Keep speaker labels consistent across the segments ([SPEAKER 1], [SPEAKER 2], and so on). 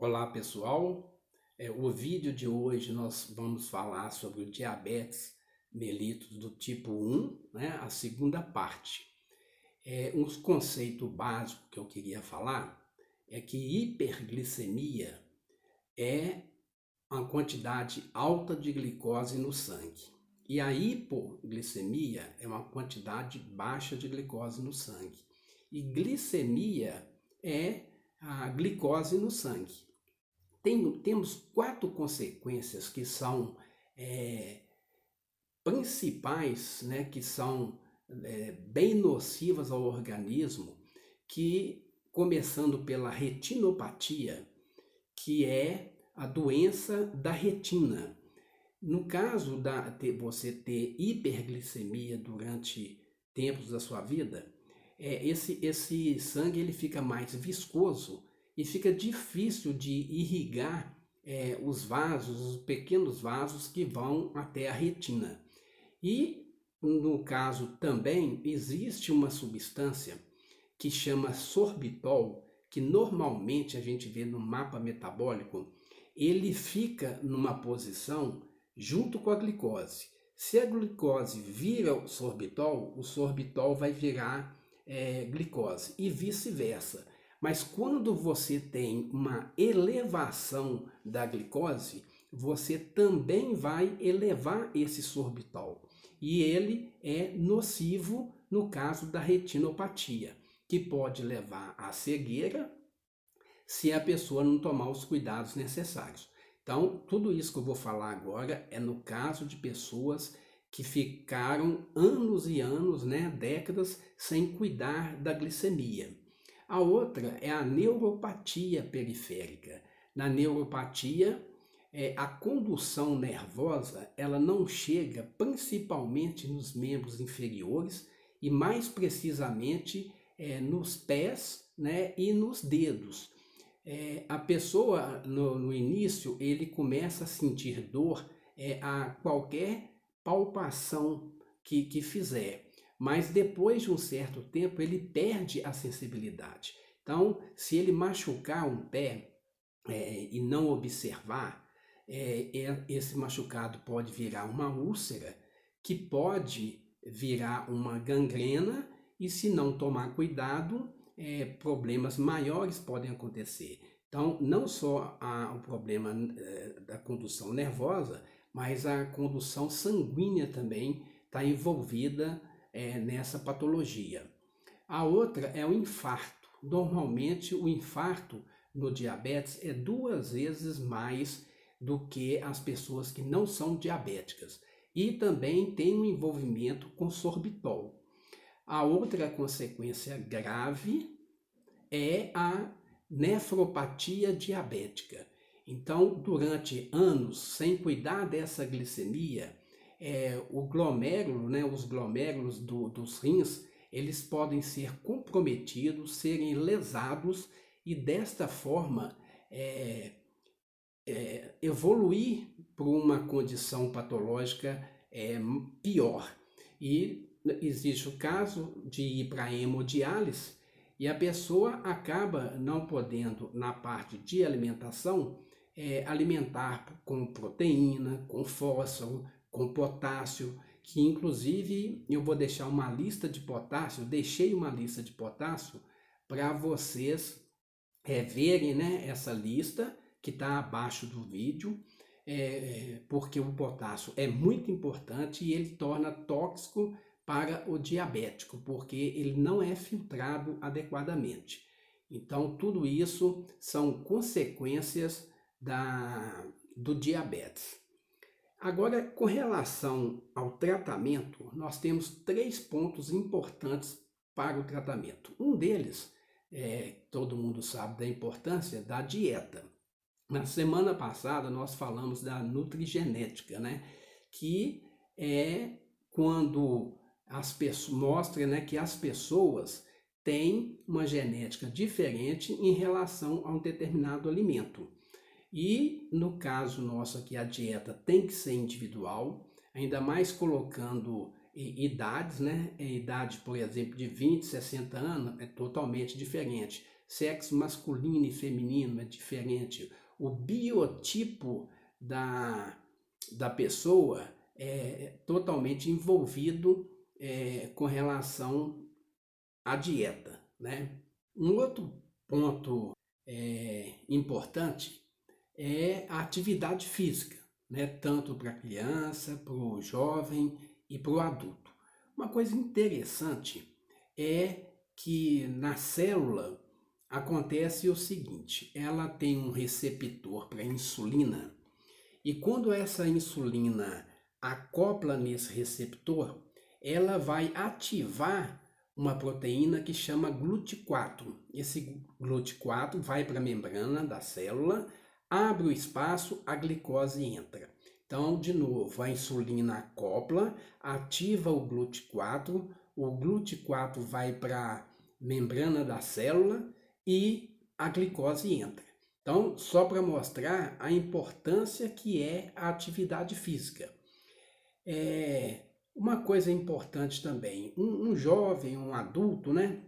[SPEAKER 1] Olá pessoal, o vídeo de hoje nós vamos falar sobre o diabetes mellitus do tipo 1, né, a segunda parte. Um conceito básico que eu queria falar é que hiperglicemia é uma quantidade alta de glicose no sangue e a hipoglicemia é uma quantidade baixa de glicose no sangue. E glicemia é a glicose no sangue. Temos quatro consequências que são principais, né, que são bem nocivas ao organismo, que começando pela retinopatia, que é a doença da retina. No caso de você ter hiperglicemia durante tempos da sua vida, esse sangue ele fica mais viscoso e fica difícil de irrigar os vasos, os pequenos vasos que vão até a retina. E no caso também existe uma substância que chama sorbitol, que normalmente a gente vê no mapa metabólico, ele fica numa posição junto com a glicose. Se a glicose vira o sorbitol vai virar glicose e vice-versa. Mas quando você tem uma elevação da glicose, você também vai elevar esse sorbitol. E ele é nocivo no caso da retinopatia, que pode levar à cegueira se a pessoa não tomar os cuidados necessários. Então, tudo isso que eu vou falar agora é no caso de pessoas que ficaram anos e anos, né, décadas, sem cuidar da glicemia. A outra é a neuropatia periférica. Na neuropatia, a condução nervosa ela não chega principalmente nos membros inferiores e mais precisamente nos pés, né, e nos dedos. A pessoa no início ele começa a sentir dor a qualquer palpação que fizer, mas depois de um certo tempo ele perde a sensibilidade. Então, se ele machucar um pé e não observar, esse machucado pode virar uma úlcera, que pode virar uma gangrena, e se não tomar cuidado, problemas maiores podem acontecer. Então, não só o problema da condução nervosa, mas a condução sanguínea também está envolvida nessa patologia. A outra é o infarto. Normalmente, o infarto no diabetes é 2 vezes mais do que as pessoas que não são diabéticas. E também tem um envolvimento com sorbitol. A outra consequência grave é a nefropatia diabética. Então, durante anos, sem cuidar dessa glicemia, o glomérulo, né, os glomérulos dos rins, eles podem ser comprometidos, serem lesados e desta forma evoluir para uma condição patológica pior. E existe o caso de ir para a hemodiálise e a pessoa acaba não podendo, na parte de alimentação, alimentar com proteína, com fósforo, com potássio, que inclusive eu vou deixar uma lista de potássio, deixei uma lista de potássio para vocês verem, né, essa lista que está abaixo do vídeo, porque o potássio é muito importante e ele torna tóxico para o diabético, porque ele não é filtrado adequadamente. Então, tudo isso são consequências do diabetes. Agora, com relação ao tratamento, nós temos 3 pontos importantes para o tratamento. Um deles, todo mundo sabe da importância da dieta. Na semana passada nós falamos da nutrigenética, né? Que é quando as pessoas mostra, né, que as pessoas têm uma genética diferente em relação a um determinado alimento. E no caso nosso aqui a dieta tem que ser individual, ainda mais colocando idades, né? Idade, por exemplo, de 20, 60 anos é totalmente diferente. sexo masculino e feminino é diferente, o biotipo da pessoa é totalmente envolvido com relação à dieta, né? Um outro ponto importante é a atividade física, né? Tanto para a criança, para o jovem e para o adulto. Uma coisa interessante é que na célula acontece o seguinte: ela tem um receptor para insulina, e quando essa insulina acopla nesse receptor, ela vai ativar uma proteína que chama GLUT4. Esse GLUT4 vai para a membrana da célula, abre o espaço, a glicose entra. Então, de novo, a insulina acopla, ativa o GLUT4 vai para a membrana da célula e a glicose entra. Então, só para mostrar a importância que é a atividade física. Uma coisa importante também, um jovem, um adulto, né,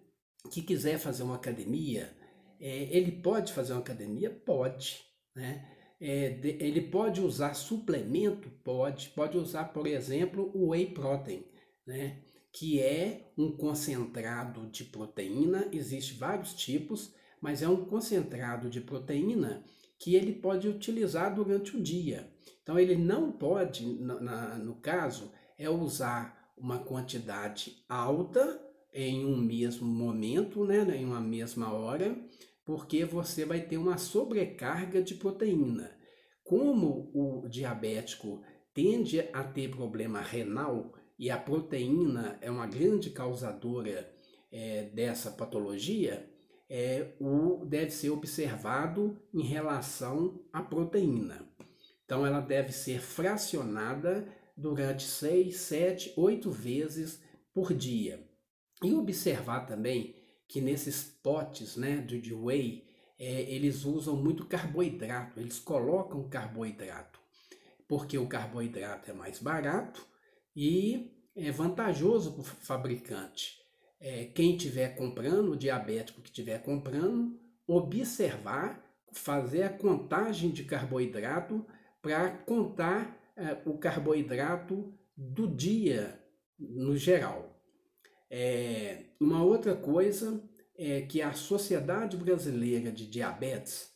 [SPEAKER 1] que quiser fazer uma academia, ele pode fazer uma academia? Pode, né? Ele pode usar suplemento? Pode usar, por exemplo, o whey protein, né? Que é um concentrado de proteína, existe vários tipos, mas é um concentrado de proteína que ele pode utilizar durante o dia. Então ele não pode, no caso, usar uma quantidade alta em um mesmo momento, né, em uma mesma hora, porque você vai ter uma sobrecarga de proteína. Como o diabético tende a ter problema renal e a proteína é uma grande causadora dessa patologia, deve ser observado em relação à proteína. Então, ela deve ser fracionada durante 6, 7, 8 vezes por dia. E observar também que nesses potes, né, de whey, eles usam muito carboidrato, eles colocam carboidrato, porque o carboidrato é mais barato e é vantajoso para o fabricante. Quem estiver comprando, o diabético que estiver comprando, observar, fazer a contagem de carboidrato para contar o carboidrato do dia no geral. Uma outra coisa é que a Sociedade Brasileira de Diabetes,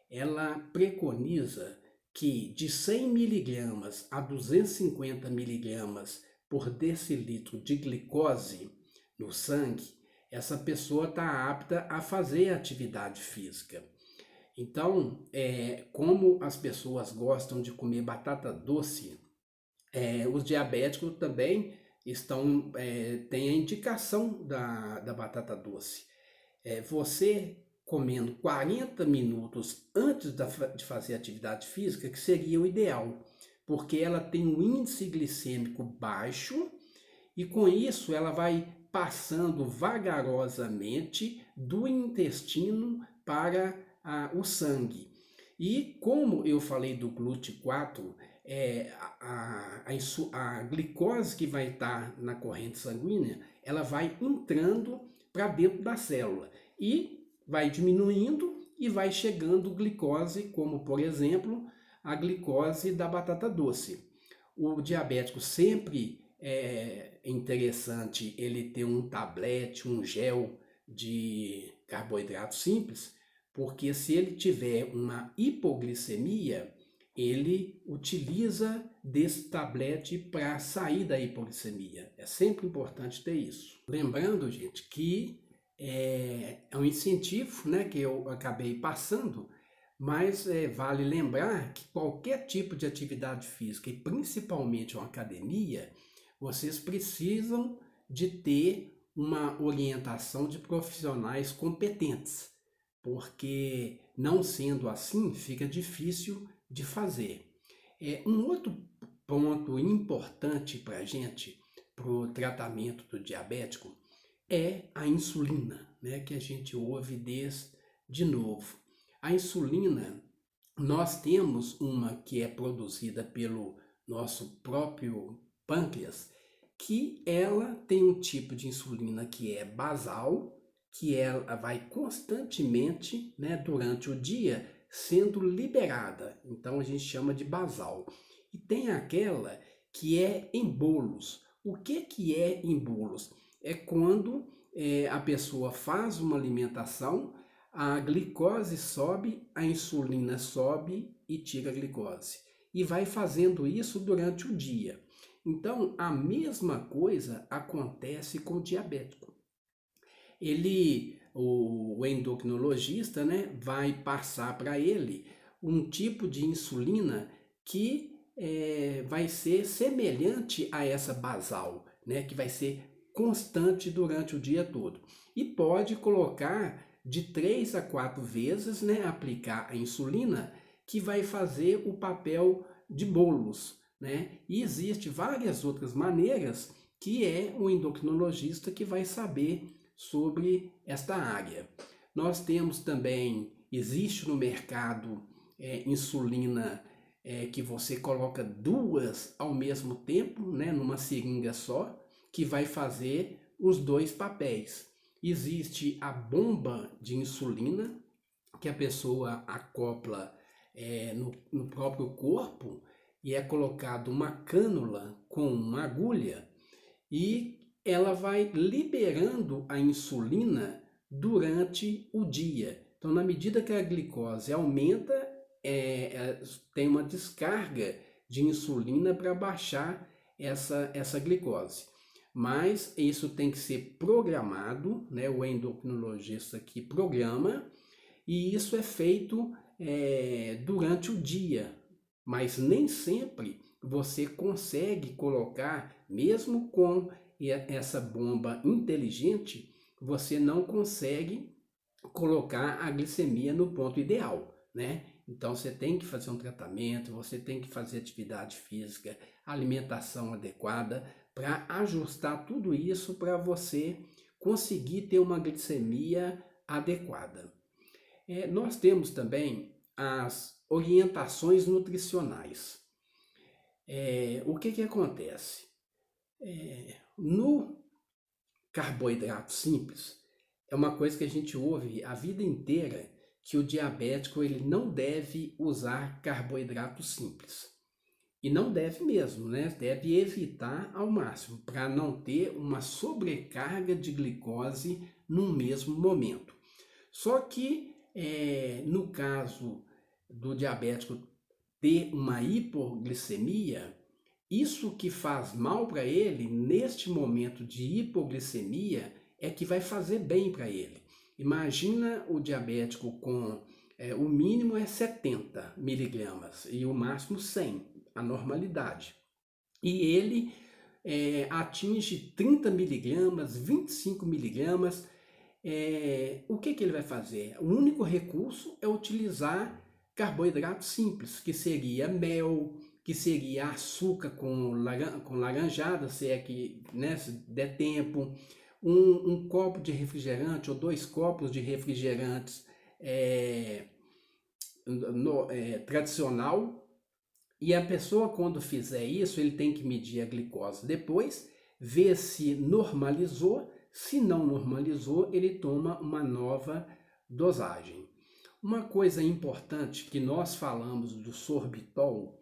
[SPEAKER 1] ela preconiza que de 100 miligramas a 250 miligramas por decilitro de glicose no sangue, essa pessoa está apta a fazer atividade física. Então, como as pessoas gostam de comer batata doce, os diabéticos também têm a indicação da batata doce. Você comendo 40 minutos antes de fazer atividade física, que seria o ideal, porque ela tem um índice glicêmico baixo e com isso ela vai passando vagarosamente do intestino para o sangue. E como eu falei do GLUT4, a glicose que vai estar na corrente sanguínea, ela vai entrando para dentro da célula e vai diminuindo e vai chegando glicose, como por exemplo a glicose da batata doce. O diabético sempre é interessante ele ter um tablete, um gel de carboidrato simples, porque se ele tiver uma hipoglicemia, ele utiliza desse tablete para sair da hipoglicemia. É sempre importante ter isso. Lembrando, gente, que é um incentivo, né, que eu acabei passando, mas vale lembrar que qualquer tipo de atividade física, e principalmente uma academia, vocês precisam de ter uma orientação de profissionais competentes, porque não sendo assim, fica difícil de fazer. Um outro ponto importante para a gente, para o tratamento do diabético, é a insulina, né, que a gente ouve de novo. A insulina, nós temos uma que é produzida pelo nosso próprio pâncreas, que ela tem um tipo de insulina que é basal, que ela vai constantemente, né, durante o dia, sendo liberada. Então a gente chama de basal. E tem aquela que é em bolos. O que é em bolos? É quando a pessoa faz uma alimentação, a glicose sobe, a insulina sobe e tira a glicose. E vai fazendo isso durante o dia. Então, a mesma coisa acontece com o diabético. O endocrinologista, né, vai passar para ele um tipo de insulina que vai ser semelhante a essa basal, né, que vai ser constante durante o dia todo. E pode colocar de 3 a 4 vezes, né, aplicar a insulina, que vai fazer o papel de bolos, né? E existe várias outras maneiras que é o endocrinologista que vai saber sobre esta área. Nós temos também, existe no mercado insulina que você coloca duas ao mesmo tempo, né, numa seringa só, que vai fazer os dois papéis. Existe a bomba de insulina, que a pessoa acopla no próprio corpo e é colocado uma cânula com uma agulha e ela vai liberando a insulina durante o dia. Então, na medida que a glicose aumenta, tem uma descarga de insulina para baixar essa glicose. Mas isso tem que ser programado, né? O endocrinologista que programa, e isso é feito durante o dia, mas nem sempre você consegue colocar, mesmo com essa bomba inteligente, você não consegue colocar a glicemia no ponto ideal, né? Então você tem que fazer um tratamento, você tem que fazer atividade física, alimentação adequada para ajustar tudo isso para você conseguir ter uma glicemia adequada. Nós temos também as orientações nutricionais. O que acontece? No carboidrato simples, é uma coisa que a gente ouve a vida inteira, que o diabético ele não deve usar carboidrato simples. E não deve mesmo, né? Deve evitar ao máximo, para não ter uma sobrecarga de glicose no mesmo momento. Só que, no caso do diabético ter uma hipoglicemia, isso que faz mal para ele, neste momento de hipoglicemia, é que vai fazer bem para ele. Imagina o diabético com, o mínimo é 70 miligramas e o máximo 100, a normalidade. E ele atinge 30 miligramas, 25 miligramas. O que ele vai fazer? O único recurso é utilizar carboidrato simples, que seria mel, que seria açúcar com laranjada, se é que, né, se der tempo, um copo de refrigerante ou 2 copos de refrigerantes tradicional. E a pessoa, quando fizer isso, ele tem que medir a glicose depois, ver se normalizou. Se não normalizou, ele toma uma nova dosagem. Uma coisa importante que nós falamos do sorbitol,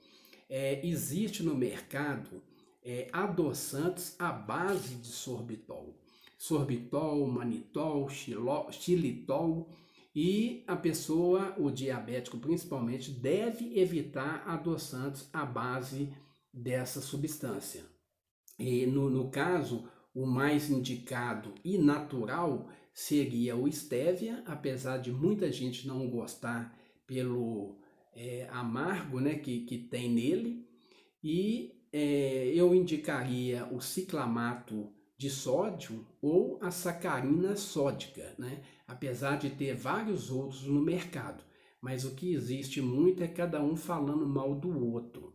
[SPEAKER 1] existe no mercado adoçantes à base de sorbitol. Sorbitol, manitol, xilitol, e a pessoa, o diabético principalmente, deve evitar adoçantes à base dessa substância. E no caso, o mais indicado e natural seria o stevia, apesar de muita gente não gostar pelo amargo, né, que tem nele. E eu indicaria o ciclamato de sódio ou a sacarina sódica, né? Apesar de ter vários outros no mercado. Mas o que existe muito é cada um falando mal do outro.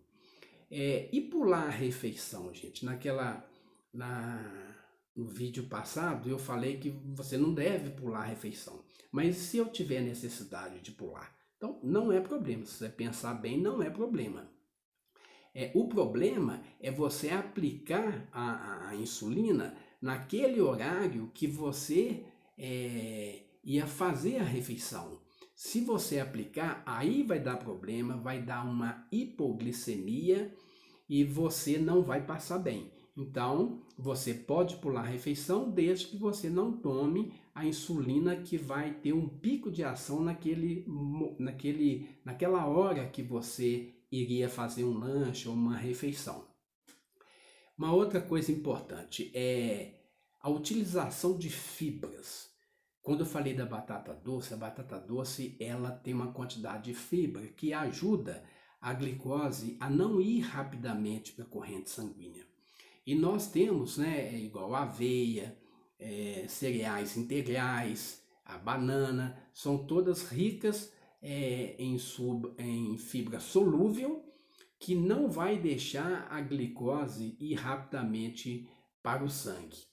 [SPEAKER 1] E pular a refeição, gente? No vídeo passado eu falei que você não deve pular a refeição. Mas se eu tiver necessidade de pular, então não é problema. Se você pensar bem, não é problema. O problema é você aplicar a insulina naquele horário que você ia fazer a refeição. Se você aplicar, aí vai dar problema, vai dar uma hipoglicemia e você não vai passar bem. Então, você pode pular a refeição desde que você não tome a insulina que vai ter um pico de ação naquela hora que você iria fazer um lanche ou uma refeição. Uma outra coisa importante é a utilização de fibras. Quando eu falei da batata doce, a batata doce ela tem uma quantidade de fibra que ajuda a glicose a não ir rapidamente para a corrente sanguínea. E nós temos, né, igual a aveia, cereais integrais, a banana, são todas ricas em fibra solúvel que não vai deixar a glicose ir rapidamente para o sangue.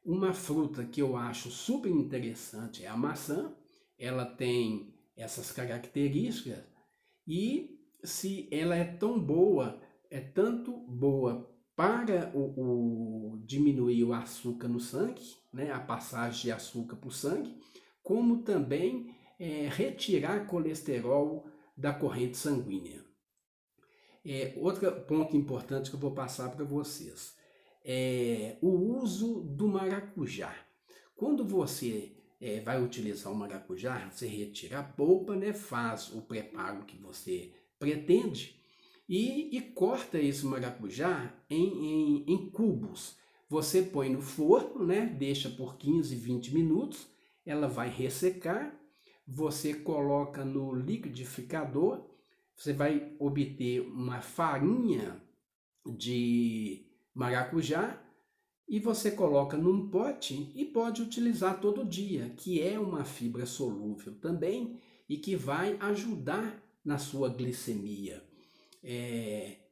[SPEAKER 1] Uma fruta que eu acho super interessante é a maçã. Ela tem essas características e se ela é tão boa, é tanto boa para diminuir o açúcar no sangue, né, a passagem de açúcar para o sangue, como também retirar colesterol da corrente sanguínea. Outro ponto importante que eu vou passar para vocês é o uso do maracujá. Quando você vai utilizar o maracujá, você retira a polpa, né, faz o preparo que você pretende e corta esse maracujá em cubos. Você põe no forno, né, deixa por 15, 20 minutos, ela vai ressecar, você coloca no liquidificador, você vai obter uma farinha de maracujá e você coloca num pote e pode utilizar todo dia, que é uma fibra solúvel também e que vai ajudar na sua glicemia.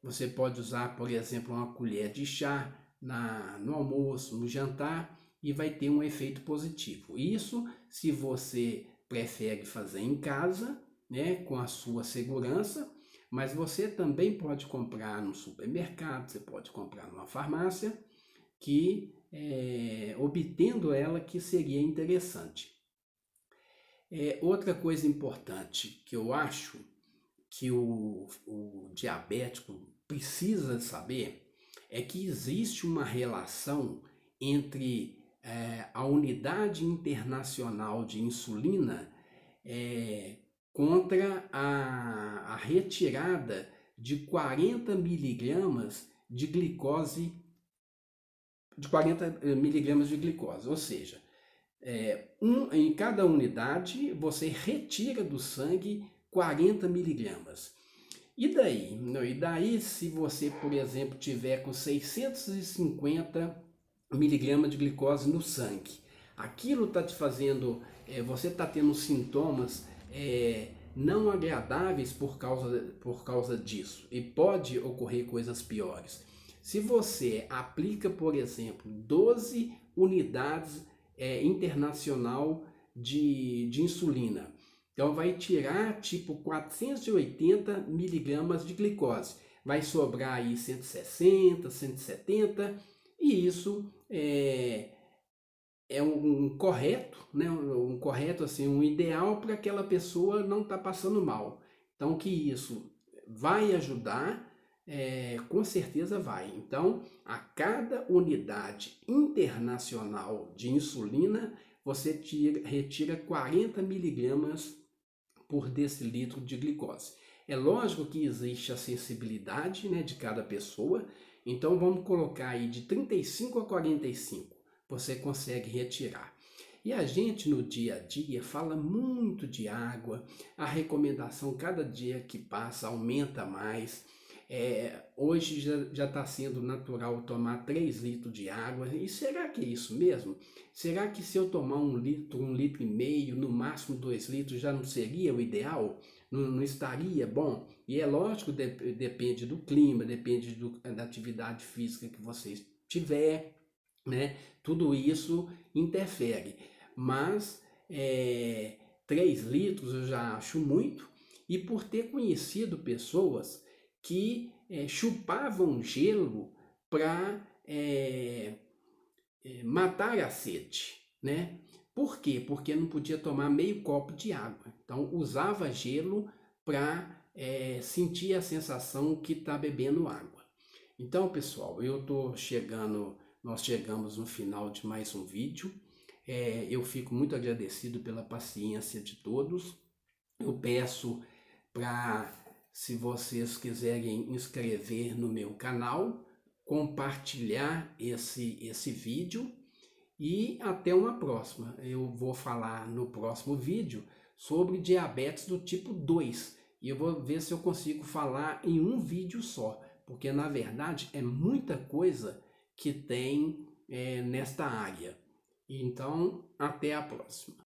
[SPEAKER 1] Você pode usar, por exemplo, uma colher de chá no almoço, no jantar e vai ter um efeito positivo. Isso se você prefere fazer em casa, né, com a sua segurança, mas você também pode comprar no supermercado, você pode comprar numa farmácia, que obtendo ela que seria interessante. Outra coisa importante que eu acho que o diabético precisa saber é que existe uma relação entre a unidade internacional de insulina contra a retirada de 40 miligramas de glicose, ou seja, em cada unidade você retira do sangue 40 miligramas. E daí, se você, por exemplo, tiver com 650 miligramas de glicose no sangue, aquilo está te fazendo, você está tendo sintomas não agradáveis por causa disso, e pode ocorrer coisas piores. Se você aplica, por exemplo, 12 unidades internacional de insulina, então vai tirar tipo 480 miligramas de glicose, vai sobrar aí 160, 170, e isso é um correto, né? Um correto, assim, um ideal para aquela pessoa não estar passando mal. Então que isso vai ajudar, com certeza vai. Então, a cada unidade internacional de insulina, você retira 40 miligramas por decilitro de glicose. É lógico que existe a sensibilidade, né, de cada pessoa, então vamos colocar aí de 35 a 45, você consegue retirar. E a gente no dia a dia fala muito de água, a recomendação cada dia que passa aumenta mais. Hoje já está sendo natural tomar 3 litros de água, e será que é isso mesmo? Será que se eu tomar 1 litro e meio, no máximo 2 litros, já não seria o ideal? Não estaria bom? E é lógico, depende do clima, depende da atividade física que você tiver, né? Tudo isso interfere, mas 3 litros eu já acho muito, e por ter conhecido pessoas que chupavam gelo para matar a sede, né? Por quê? Porque não podia tomar meio copo de água. Então usava gelo para sentir a sensação que está bebendo água. Então, pessoal, nós chegamos no final de mais um vídeo. Eu fico muito agradecido pela paciência de todos. Eu peço para, se vocês quiserem inscrever no meu canal, compartilhar esse vídeo e até uma próxima. Eu vou falar no próximo vídeo sobre diabetes do tipo 2 e eu vou ver se eu consigo falar em um vídeo só, porque na verdade é muita coisa que tem nesta área. Então, até a próxima.